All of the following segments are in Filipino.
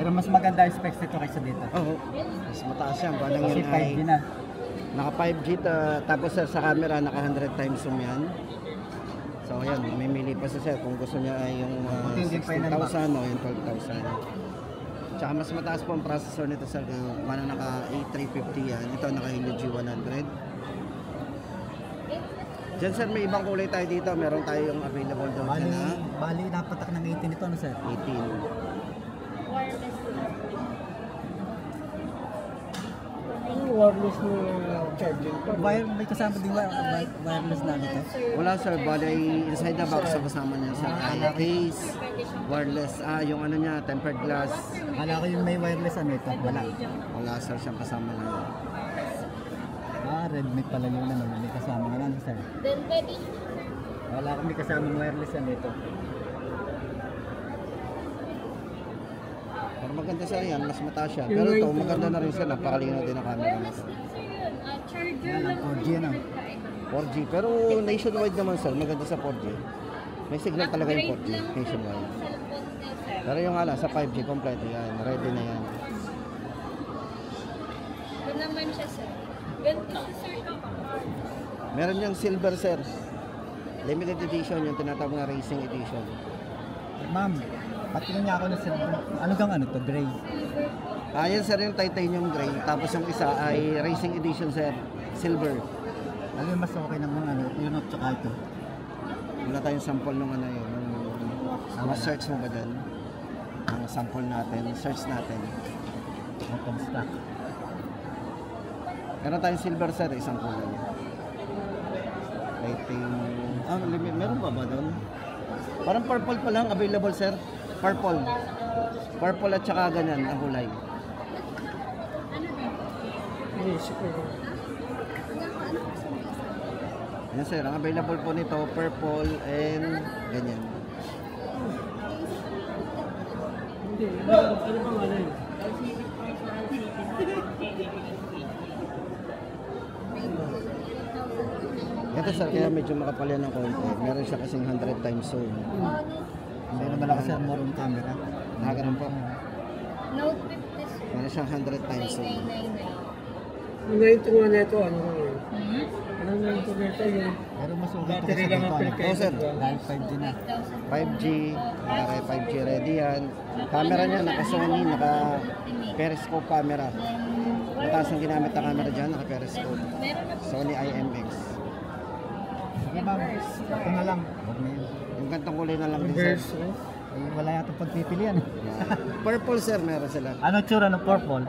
Pero mas maganda yung specs dito kaysa dito. Oo. Mas mataas yan. Parang Kasi yan 5G na. Naka 5G tapos sir sa camera naka 100 times zoom yan. So ayan, mamimili pa siya sir kung gusto niya ay yung 16,000 o yung 12,000. Tsaka mas mataas po ang processor nito sir. Parang naka A350 yan. Ito naka Helio G100. Diyan sir, may ibang kulay tayo dito. Meron tayo yung available daw dyan na. Bali, napatak ng 18 ito, ano sir? 18. Wireless na charging pa. May kasama din wireless na nito? Wala sir, bali inside the box sa kasama niya sir. Ay case, wireless, yung ano niya, tempered glass. Akala ko yung may wireless ano ito? Wala. Wala sir siyang kasama na yun. Redmi pala yun ano, may kasama na lang sir. Wala ko may kasama wireless ano ito. Pero maganda sir yan, mas mataas siya. Pero ito, maganda na rin sir, napakalinaw din ang camera nito. Yan ang 4G ano. 4G, pero nationwide naman sir, maganda sa 4G. May signal talaga yung 4G, nationwide. Pero yung ala, sa 5G, kompleto yan, ready na yan. Ito naman siya sir. Ganito siya sir. Meron yung silver sir. Limited edition, yung tinatawag na racing edition. Ma'am, patingin niya ako ng silver. Ano gang ano to? Gray? Yan sir yung titanium gray. Tapos yung isa ay racing edition sir. Silver. Ano yung mas okay ng mga ano? Yun at saka ito. Wala tayong sample nung ano yun. Search mo ba dyan? Ang sample natin. Search natin. Open stock. Meron tayong silver sir. Isang kulay. Titanium. Meron ba doon? Parang purple pa lang available sir. Purple. Purple at saka ganyan ang kulay. Yan sir, ang available po nito purple and ganyan. Hindi, ano bang ano yun? Ito sir, kaya medyo makapal yan ng konti. Meron siya kasing 100 times zoom. Meron malakas sir, more on camera. Ganun po. Note 50 sir. Meron siyang 100 times zoom. 999. Ang na-ito nga neto, ano nga yun? Ang na-ito neto yung Pero mas okay ito battery kasi lang dito ang ano. pinakain. Oo, sir. Dahil 5G na. 5G, naka 5G ready yan. Camera niya, naka Sony, naka periscope camera. Mataas ang ginamit na camera dyan, naka periscope. Sony IMX. Sige ma'am, ito na lang. Huwag na yun. Yung gantong kulay na lang din sir. Reverse, no? Eh, wala yata pagpipilian. Purple sir, meron sila. Ano tsura ng purple?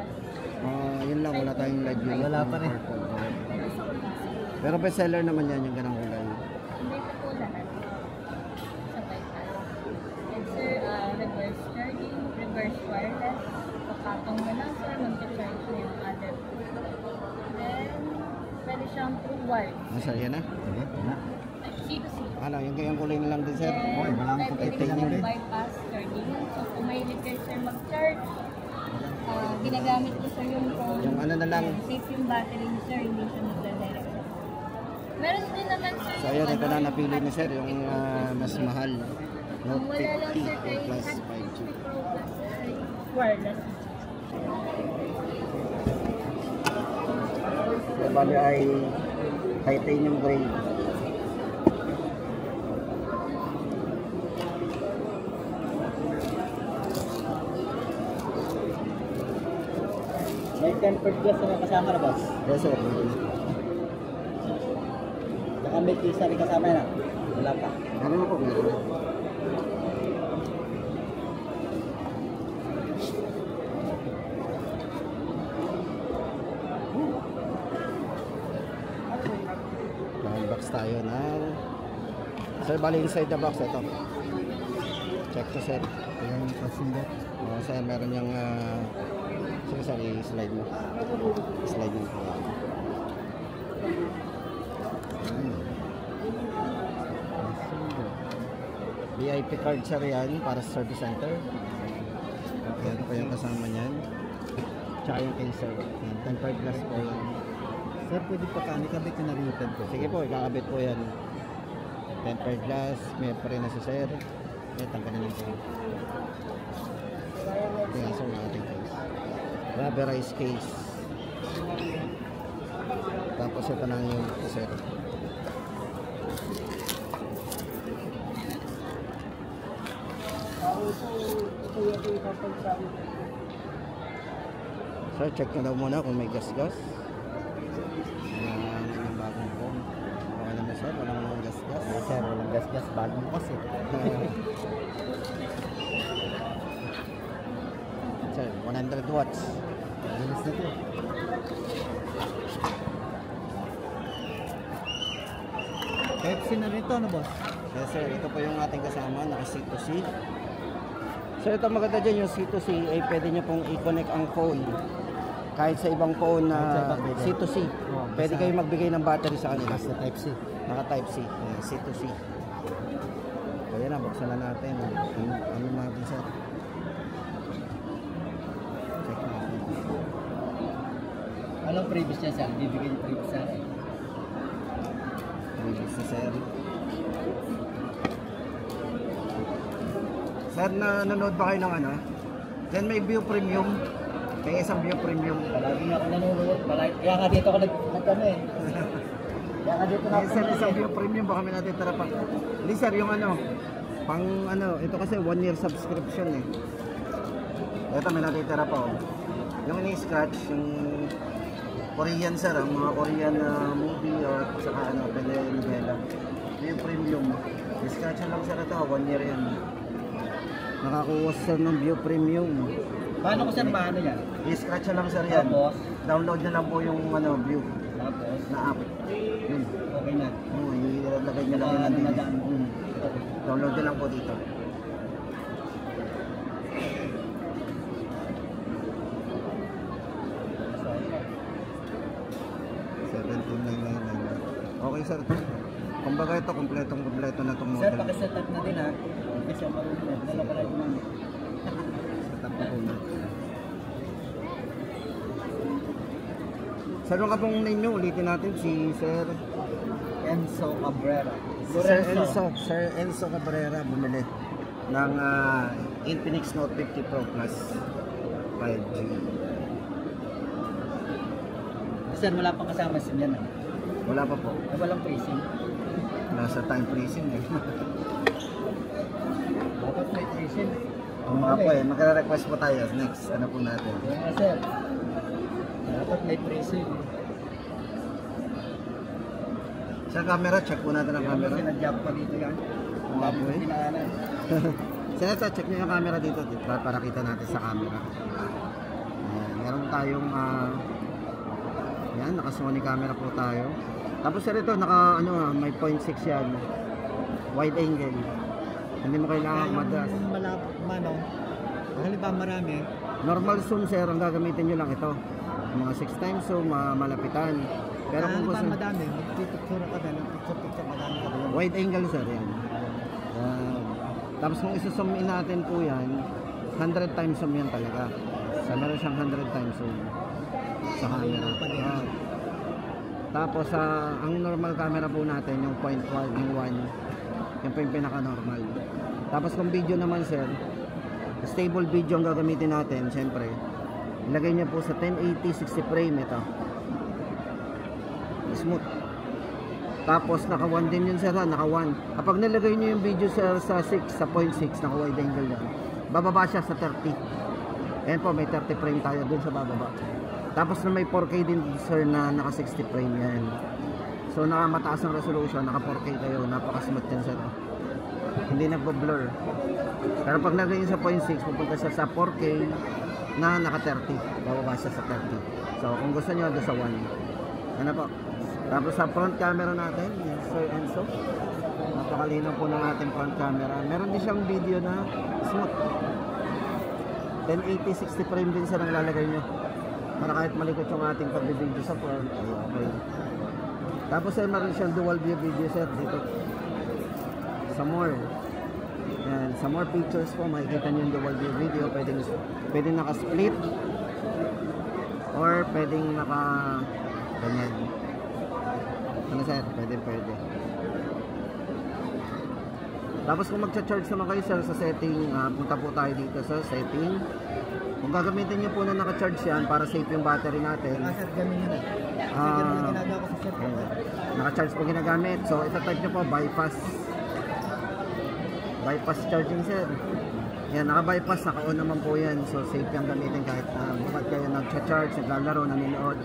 Yun lang, wala tayong live unit. Wala pa rin. Purple. Pero best seller naman yan, yung ganang kulay. Hindi pa po lahat. Sabay pa. And sir, reverse charging, reverse wireless. Pakatong na lang sir, mag-charge na yung other. Then, pwede siyang true wire. Sir, yan na. Sige, ito na. C2C. Yung ganyang kulay na lang din sir. Okay, walang Then, pagkaitin pwede lang siyang ulit. bypass charging. So, kung may kayo sir mag-charge, ginagamit ko sir yung phone. Yung ano na lang. Safe yung battery ni sir, hindi siya magda-direct. Meron din naman sir. So ayan, ito na napili ni sir, yung mas mahal. Note Wala lang 50 sir kay plus Hat 5G. Pro plus wireless. So, bali ay titanium gray. May tempered glass na kasama na boss. Yes sir. Saka may kisa rin kasama na. Wala pa. Ano na po? Meron. Box tayo ng sir, bali inside the box ito. Check to sir. Ito yung pasindet. Sir, meron yung sige sir, i-slide mo. Slide mo. VIP card sir yan para sa service center. Yan po yung kasama niyan. Tsaka yung case sir. Yan, 10 plus po yan. Sir, pwede pa kabit yung narited ko. Sige po, ikakabit po yan. Tempered glass, may pa rin na si sir. Yan, tanggalin lang po. Kaya sir, rubberized case. Tapos ito na yung sir. Sir, check nyo daw muna kung may gas-gas. Yan yung bagong phone. Okay naman sir, walang gas-gas. Sir, walang gas-gas. Bagong kasi. Sir, 100 watts. Bilis na to. Pepsi na rin to, ano boss? Yes sir, ito po yung ating kasama, naka C2C. Sir, ito maganda dyan yung C2C ay pwede nyo pong i-connect ang phone. Kahit sa ibang phone na Kahit sa ibang pwede. C2C, pwede kayo magbigay ng battery sa kanila. Basta type C. Naka Type C, C2C. So yan na, buksan na natin. Ano natin sir? Check natin. Anong previous niya sir? Bibigyan yung previous sa akin. Previous na sir. Sir, nanonood ba kayo ng ano? Then may View Premium. May isang View Premium. Palagi nga ako nanonood. Kaya nga dito ako nagkano eh. Kaya nga dito na May ako sir, isang View Premium. Baka may natin tara pa. Hindi sir, yung ano. Pang ano, ito kasi 1 year subscription eh. Ito may natitira pa oh. Yung ini-scratch, yung Korean sir, ang mga Korean movie or saka ano, telenovela. Yung premium. I-scratch lang sir ito, 1 year yan. Nakakuha sir ng View Premium. Paano ko sir maano yan? I-scratch lang sir yan. Tapos? Download na lang po yung ano, View Tapos? na app. Yun. Okay na. Oo, ilalagay nyo lang yun natin. Nadaan mo. Download na lang po dito. Okay sir, kumbaga ito, kompleto na itong Sir, model. pakiset up na din ha. Kasi marunong. Dala pala yung mga. Set up na po na. Sir, ano ka pong name nyo? Ulitin natin si Sir Enzo Cabrera. Sir Enzo Cabrera bumili ng Infinix Note 50 Pro Plus 5G. Sir, wala pang kasama sim yan ha. Wala pa po. Ay, walang pricing. Nasa time freezing eh. Dapat may pricing. Kung mga po eh, magre-request po tayo. Next, ano po natin. Yan nga sir. Dapat may pricing. Sa camera, check po natin ang camera. Kasi nag-job pa dito yan. Kung nga po eh. Pinaanan. Senator, check nyo yung camera dito para kita natin sa camera. Ayan, meron tayong yan, naka Sony camera po tayo. Tapos sir ito, naka ano may 0.6 yan. Wide angle. Hindi mo kailangan madras. Mano, halimbawa marami. Normal zoom sir, ang gagamitin nyo lang ito. Mga 6 times zoom, malapitan. Pero kung gusto madami, magpipicture ka din, picture madami ka din. wide angle sir yan. Tapos kung isusum in natin po yan, 100 times zoom yan talaga. So meron siyang 100 times zoom sa camera. Yan. Tapos ang normal camera po natin, yung 0.1, yung 1, yung pinaka-normal. Tapos kung video naman sir, stable video ang gagamitin natin, syempre. Ilagay niyo po sa 1080 60 frame ito. Smooth. Tapos naka 1 din yun sir, naka 1. Kapag nilagay niyo yung video sir sa 6, sa 0.6, naka wide angle yan. Bababa siya sa 30. Ayan po, may 30 frame tayo dun sa bababa. Tapos na may 4K din sir na naka 60 frame yan. So mataas ang resolution, naka 4K kayo, napaka-smooth yan sir. Hindi nagbo-blur. Pero pag nagawin sa 0.6, pupunta siya sa 4K na naka 30. Bababa siya sa 30. So kung gusto nyo, doon sa 1. Ano po? Tapos sa front camera natin, yung Sir Enzo. Napakalinaw po ng ating front camera. Meron din siyang video na smooth. 1080 60 frame din siya nang lalagay nyo. Para kahit malikot yung ating pag-video sa front, ay okay. Tapos ay meron siyang dual view video sir dito. Sa more. Yan, sa more pictures po, makikita nyo yung dual view video. Pwedeng naka-split or pwedeng naka-ganyan. Ano sir? Pwede. Tapos kung magcha-charge naman kayo sir sa setting, punta po tayo dito sa setting. Kung gagamitin nyo po na naka-charge yan para safe yung battery natin. Sir, ganun yun. Ginagawa ko sa cellphone. Naka-charge po ginagamit. So ita-type nyo po bypass. Bypass charging sir. Yan, naka-bypass, naka-on naman po yan. So safe yung gamitin kahit bukod kayo nag-charge, naglalaro, nanonood.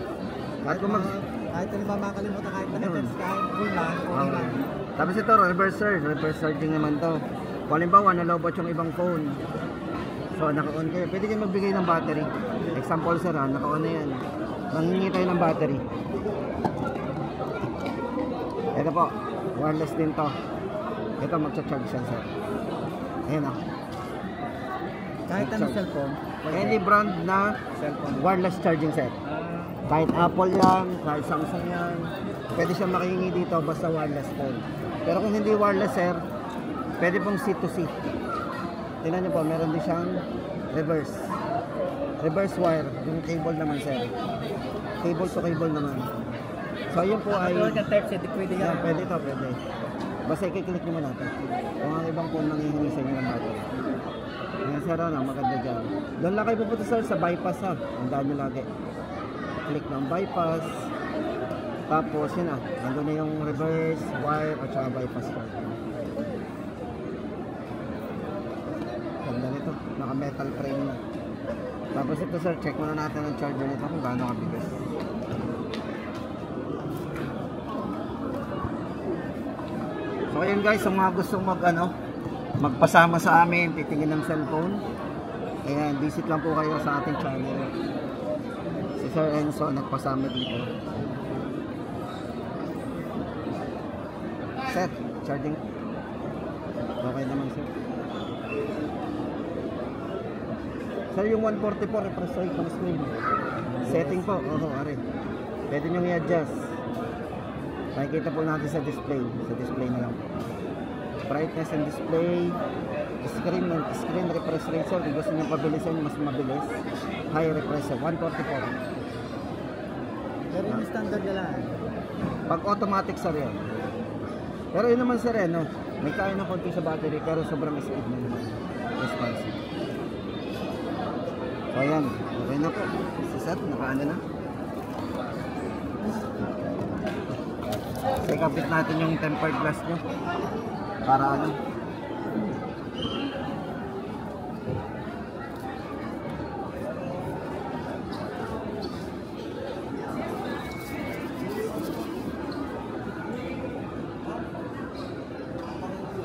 At kung kahit hindi ba makalimutan kahit naka-charge kahit full na. Tapos ito, reverse charging naman to. Kung halimbawa, nalobot yung ibang phone. So naka-on kayo, pwede kayo magbigay ng battery. Example sir, naka-on na yan. Manghingi tayo ng battery. Ito po, wireless din to. Ito, magcha-charge yan sir. Ayan o. Kahit anong cellphone. Any brand na Cellphone. wireless charging set. Kahit Apple yan, kahit Samsung yan, pwede siya makihingi dito basta wireless phone. Pero kung hindi wireless sir, pwede pong C2C. Tingnan nyo po, meron din siyang reverse. Reverse wire, yung cable naman sir. Cable to cable naman. So yun po ay... Yung type C, pwede yan. Pwede ito, pwede. Basta i-click nyo muna ito. Kung ang ibang phone manghihingi sa inyo ng battery. Yan sir, maganda dyan. Doon lang kayo pupunta sir sa bypass ha. Tandaan nyo lagi. Click ng bypass. Tapos yun nandun na yung reverse, wire, at saka bypass card. Ganda nito, naka metal frame na. Tapos ito sir, check muna natin ang charger nito kung gaano kabigas. So ayun guys, kung mga gustong magpasama sa amin, titingin ng cellphone, ayan, visit lang po kayo sa ating channel. Si Sir Enzo nagpasama dito. Sir, charging. Okay naman sir. Sir, yung 144 refresh rate ng screen. Setting po, are. Pwede nyo i-adjust. Makikita po natin sa display. Sa display na lang po. Brightness and display. Screen refresh rate sir. Kung gusto nyo pabilisan, mas mabilis. High refresh rate, 144. Pero yung standard na lang. Pag automatic sir yan. Pero yun naman sir may kaya ng konti sa battery pero sobrang speed na naman. Responsive. So ayan, okay na po. Si sir, nakaano na. So ikapit natin yung tempered glass nyo. Para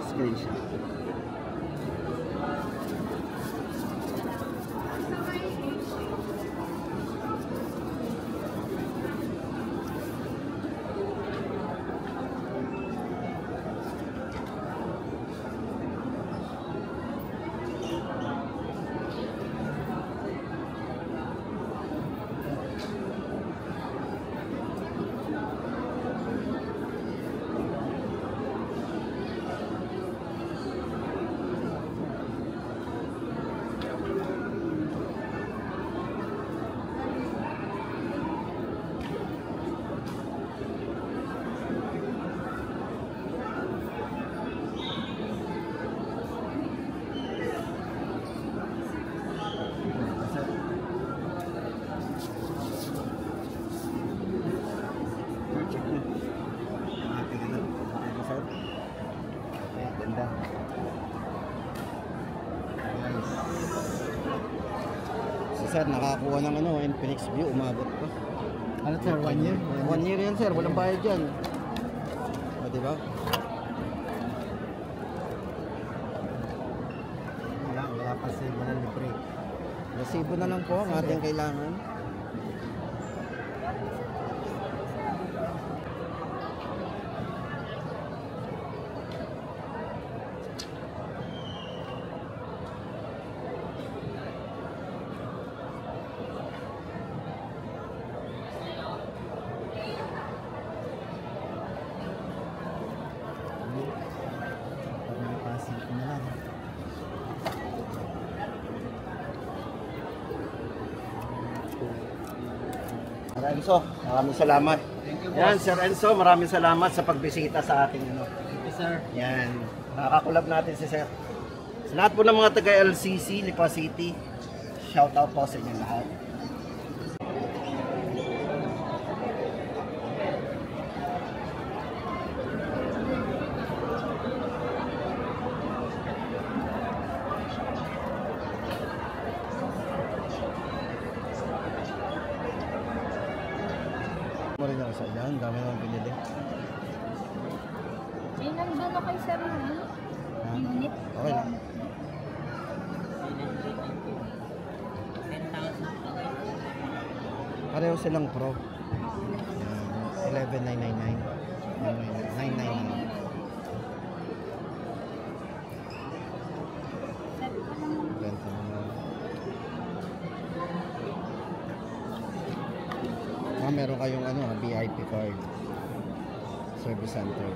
screenshot. Ganda. Si sir nakakuha ng Infinix View, umabot pa. Ano sir, 1 year? 1 year yan sir, walang bayad dyan. O diba? Wala pa sa iba na libre. Resibo na lang po ang ating kailangan. Enzo, maraming salamat. Yan, Sir Enzo, maraming salamat sa pagbisita sa ating Thank you, sir. Yan. Nakakulab natin si Sir. Sa lahat po ng mga taga LCC, Lipa City, shout out po sa inyo lahat. Mo rin ako sa dyan, dami naman pinili. May nandun na kay Sir na unit. Okay lang. Pareho silang pro. Yan, 11,999. 999. Benta naman. Meron kayong VIP card. Service center.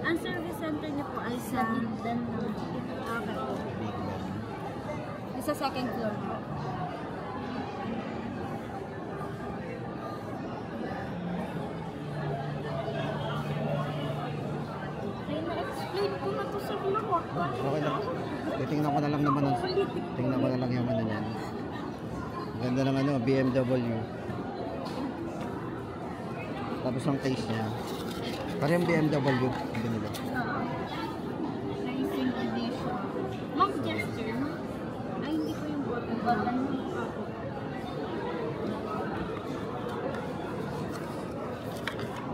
Ang service center niyo po ay sa Biglan ng Biglan. Sa second floor po. Ay, na-explain ko na to sa vlog. Okay lang. Titingnan ko na lang naman. Tingnan ko na lang yung ano niyan. Ganda ng BMW. Tapos ang case niya. Parang BMW. Binili. Racing edition. Ma'am Jester, ay hindi ko yung button mo ako.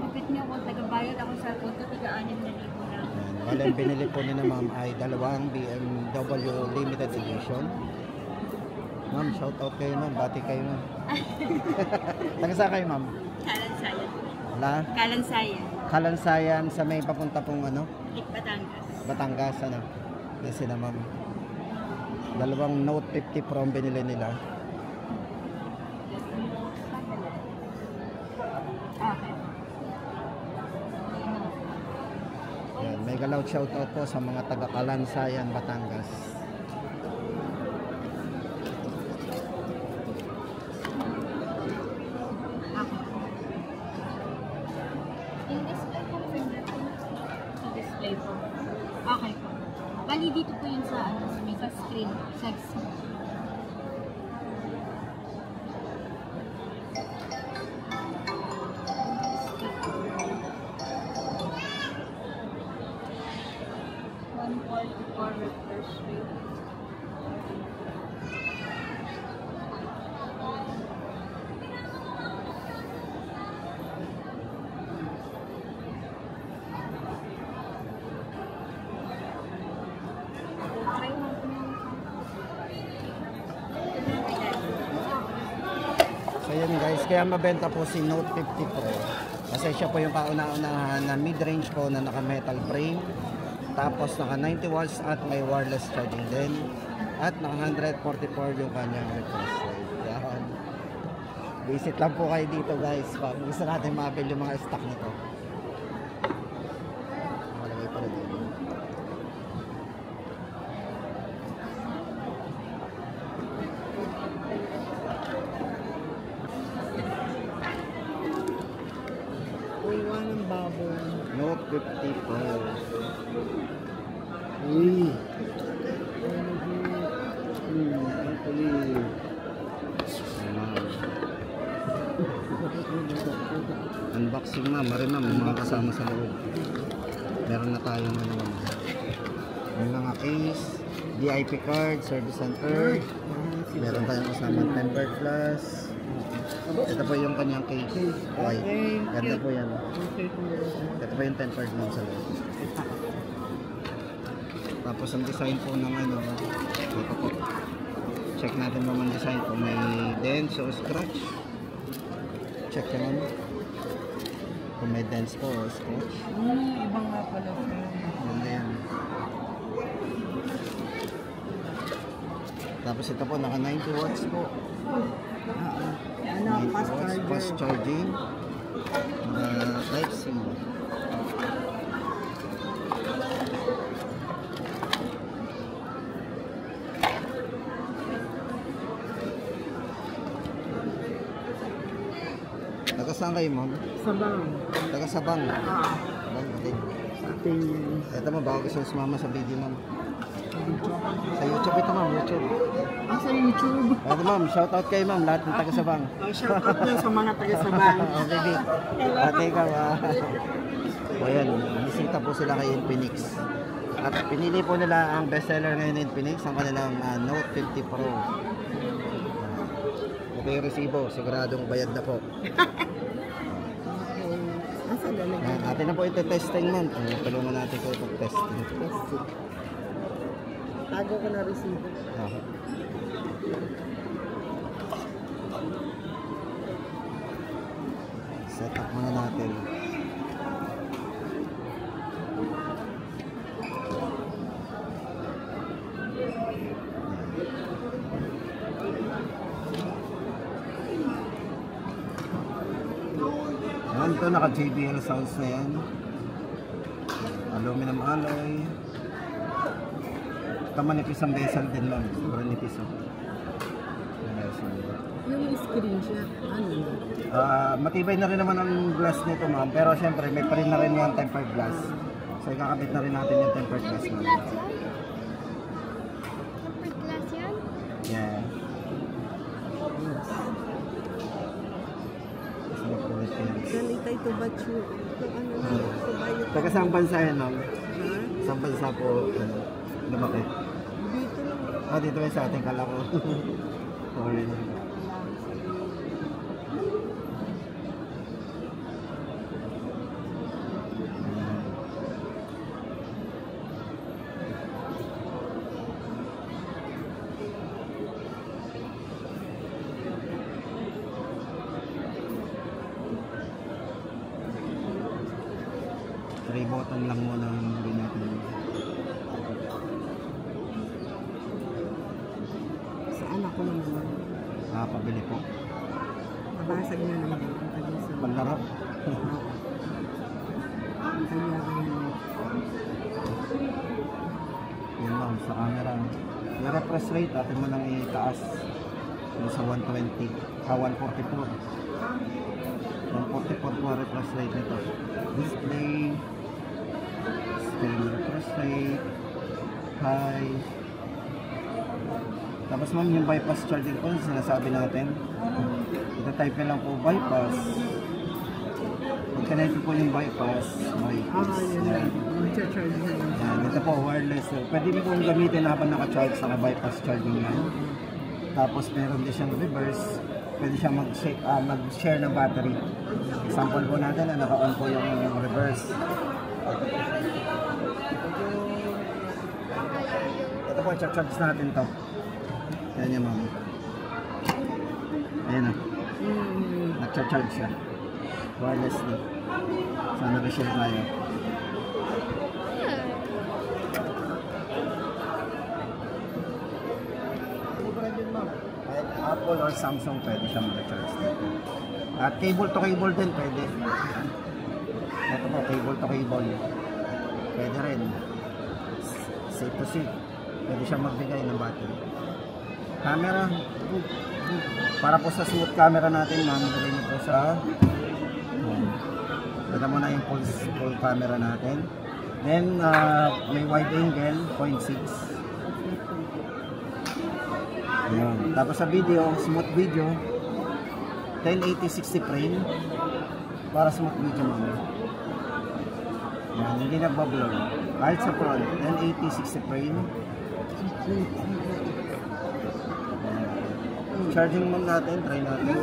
Kapit niyo ako, taga-bayad ako sa auto, tiga-6,000 na lang. Bale, ang binili po ni na ma'am ay dalawang BMW limited edition. Ma'am, shout out kayo ma'am. Bati kayo ma'am. Taga saan kayo ma'am? Kalansayan. Wala? Kalansayan. Kalansayan sa may papunta pong Batangas. Batangas Yan sila ma'am. Dalawang Note 50 Pro ang binili nila. Okay. Yan, mega loud shout out po sa mga taga Kalansayan, Batangas. Yung display po, fingerprint. Sa display po. Okay po. Bali dito po yun sa may sa screen. Sa screen. refresh rate. So yun guys, kaya mabenta po si Note 50 Pro kasi siya po yung kauna-unahan na mid-range po na naka metal frame, tapos naka 90 watts at may wireless charging din, at naka 144 yung kanyang refresh rate. Yan. Visit lang po kayo dito guys pag gusto natin ma-avail yung mga stock nito. Malagay pa rin dito. Uwa ng baboy. Note 50 Pro. Uy. Actually. Unboxing ma'am, marin ma'am, yung mga kasama sa loob. Meron na tayong may mga case, VIP card, service center. Meron tayong kasama tempered glass. Ito po yung kanyang case. White. Ganda po yan. Ito po yung tempered glass sa loob. Tapos ang design po ng ito po. Check natin mo ang design kung may dents o scratch. Check naman. Kung may dents po o scratch. Ibang nga pala. Ganda yan. Tapos ito po, naka 90 watts po. Ano, 90 watts, fast charging. Type C. Taga saan kayo, ma'am? Sabang. Taga Sabang. Sabang din. Ito ma'am, baka gusto sumama sa video ma'am. Sa YouTube ito ma'am, YouTube. Sa YouTube. Ito ma'am, shoutout kayo ma'am, lahat ng taga-Sabang. Shoutout nyo sa mga taga-Sabang. Oh, baby. Ate ka ba? O yan, bisita po sila kay Infinix. At pinili po nila ang bestseller ngayon ni Infinix, ang kanilang Note 50 Pro. Okay, resibo, siguradong bayad na po. Atin na po ito testing ma'am. Tulungan natin ko itong testing. Tago ko na resibo. Okay. Set up muna natin. Yan, ito naka JBL sounds na yan. Aluminum alloy. Ito manipis ang bezel din lang. Sobrang nipis oh. Yung screenshot, ano yun? Matibay na rin naman ang glass nito ma'am. Pero syempre may pa rin na rin yung tempered glass. So ikakabit na rin natin yung tempered glass ma'am. Tempered glass yan? Yeah. Ganita ito ba siya? Ano na? Ito ba yun? Taga saan bansa yan ma'am? Ha? Saan bansa po lumaki? Dito lang. Dito rin sa ating kala ko. Sorry. Three button lang muna ang gawin natin. Saan ako naman? Pabili po. Nabasag na naman. Ang tagal sa... Panlaro. Ang tagal na. Yan ma'am, sa camera. Yung refresh rate, atin mo nang itaas. Yung sa 120. 144. 144 po refresh rate nito. Display. Screen refresh rate. High. Tapos ma'am, yung bypass charger po, sinasabi natin. Ito type nyo lang po, bypass. Pag connect po yung bypass, Yun na. Mag-charge na yun. yan, ito po, wireless. Pwede mo pong gamitin habang naka-charge, naka-bypass charging yan. Tapos meron din siyang reverse. Pwede siyang mag-share ng battery. Example po natin na naka-on po yung reverse. Ito po, charge natin to. Yan yung ma'am. Ayan na. Nag-charge siya. Wirelessly. Sana nag-share tayo. Kahit Apple or Samsung pwede siya mag-charge dito. At cable to cable din pwede. Ito po, cable to cable. Pwede rin. Safe to safe. Pwede siya magbigay ng battery. Camera. Para po sa smooth camera natin, mamagay niyo po sa ito muna yung full camera natin. Then, may wide angle, 0.6. Ayan. Tapos sa video, smooth video, 1080-60 frame. Para smooth video muna. Ayan, hindi nagbablur. Kahit sa front, 1080-60 frame. Charging muna natin, try natin.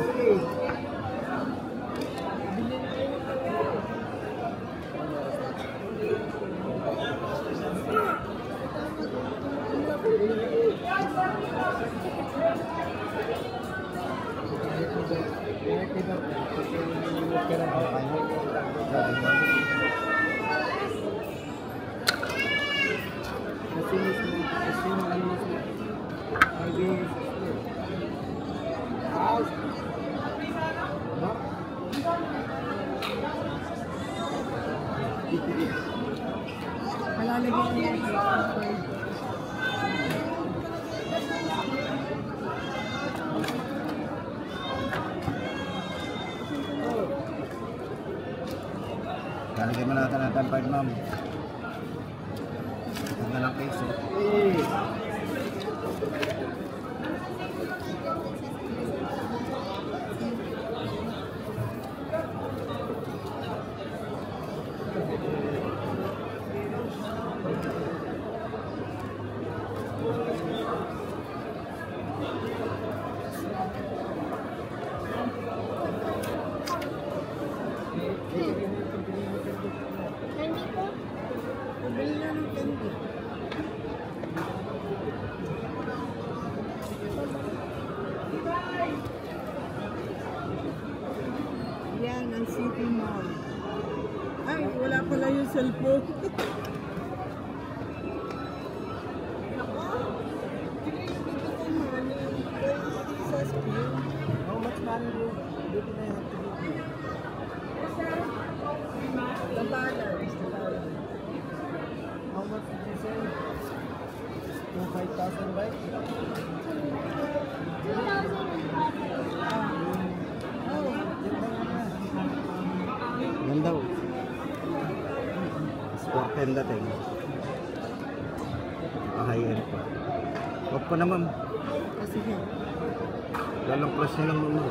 Malalagyan niya yung Lalagyan mo natin ang tempered ma'am. peso. Candy po? Pabili na ng candy. Yan, ang City Mall. Ay, wala pala yung cellphone. How much money do you have to give? The balance. How much did you say? 5,000, right? 2,000. Yan daw. Sport 10 dating. High-end pa. Huwag pa naman. Kasi yan. Lalang plus nyo lang muna.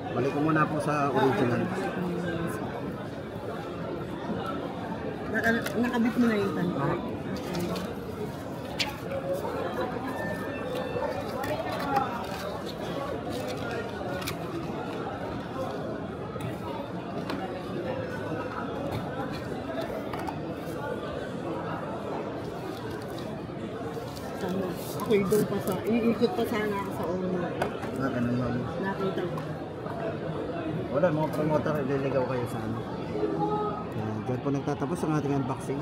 Balik ko muna po sa original. Nakabit mo na yung tanong. Ako'y doon pa sa, iikot pa sana ako sa owner. Ganun lang. Nakita ko. Wala, mga promoter, ililigaw kayo sa ano. Diyan po nagtatapos ang ating unboxing.